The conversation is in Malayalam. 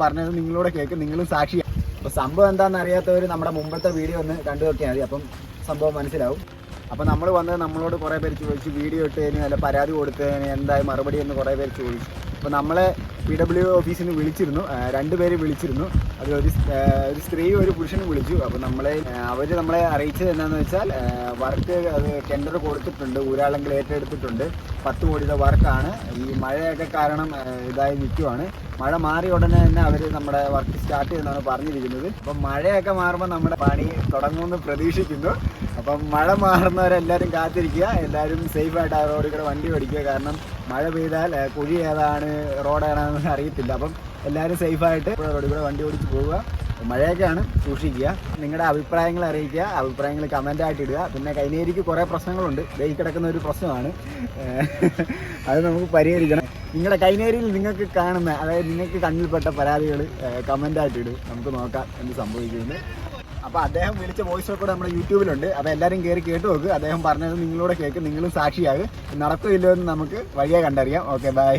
പറഞ്ഞത് നിങ്ങളോട് കേൾക്കും, നിങ്ങളും സാക്ഷിയാണ്. അപ്പോൾ സംഭവം എന്താണെന്ന് അറിയാത്തവർ നമ്മുടെ മുമ്പത്തെ വീഡിയോ ഒന്ന് കണ്ടു നോക്കിയാൽ മതി, അപ്പം സംഭവം മനസ്സിലാവും. അപ്പോൾ നമ്മൾ വന്നത് നമ്മളോട് കുറേ പേര് ചോദിച്ചു, വീഡിയോ ഇട്ടതിന് അല്ല പരാതി കൊടുത്തതിന് എന്തായി മറുപടി എന്ന് കുറേ പേര് ചോദിച്ചു. അപ്പോൾ നമ്മളെ PW ഓഫീസിൽ നിന്ന് വിളിച്ചിരുന്നു, 2 പേര് വിളിച്ചിരുന്നു. അത് ഒരു സ്ത്രീ ഒരു പുരുഷനും വിളിച്ചു. അപ്പോൾ അവർ നമ്മളെ അറിയിച്ചത് എന്താണെന്ന് വെച്ചാൽ വർക്ക് അത് ടെൻഡർ കൊടുത്തിട്ടുണ്ട്, ഊരാളെങ്കിൽ ഏറ്റെടുത്തിട്ടുണ്ട്. 10 കോടിയുടെ വർക്കാണ്. ഈ മഴയൊക്കെ കാരണം ഇതായി നിൽക്കുവാണ്. മഴ മാറിയ ഉടനെ തന്നെ അവർ നമ്മുടെ വർക്ക് സ്റ്റാർട്ട് ചെയ്യുന്നതാണ് പറഞ്ഞിരിക്കുന്നത്. അപ്പം മഴയൊക്കെ മാറുമ്പോൾ നമ്മുടെ പണി തുടങ്ങുമെന്ന് പ്രതീക്ഷിക്കുന്നു. അപ്പം മഴ മാറുന്നവരെല്ലാവരും കാത്തിരിക്കുക, എല്ലാവരും സേഫായിട്ട് ആ റോഡിൽ കൂടെ വണ്ടി ഓടിക്കുക. കാരണം മഴ പെയ്താൽ കുഴി ഏതാണ് റോഡ് ഏതാണെന്ന് അറിയത്തില്ല. അപ്പം എല്ലാവരും സേഫായിട്ട് റോഡിൽ കൂടെ വണ്ടി ഓടിച്ച് പോവുക. മഴയൊക്കെയാണ്, സൂക്ഷിക്കുക. നിങ്ങളുടെ അഭിപ്രായങ്ങൾ അറിയിക്കുക, അഭിപ്രായങ്ങൾ കമൻ്റായിട്ട് ഇടുക. പിന്നെ കൈനേരിക്ക് കുറേ പ്രശ്നങ്ങളുണ്ട്, ദൈ കിടക്കുന്ന ഒരു പ്രശ്നമാണ്, അത് നമുക്ക് പരിഹരിക്കണം. നിങ്ങളുടെ കൈനേരിയിൽ നിങ്ങൾക്ക് കാണുന്ന, അതായത് നിങ്ങൾക്ക് കണ്ണിൽപ്പെട്ട പരാതികൾ കമൻ്റായിട്ട് ഇടും, നമുക്ക് നോക്കാം എന്ത് സംഭവിക്കുന്നത്. അപ്പോൾ അദ്ദേഹം വിളിച്ച വോയിസ് റെക്കോർഡ് നമ്മുടെ യൂട്യൂബിലുണ്ട്, അപ്പോൾ എല്ലാവരും കയറി കേട്ട് നോക്ക്. അദ്ദേഹം പറഞ്ഞത് നിങ്ങളോട് കേൾക്കും, നിങ്ങളും സാക്ഷിയാകും. നടക്കില്ലോ എന്ന് നമുക്ക് വഴിയെ കണ്ടറിയാം. Okay, by.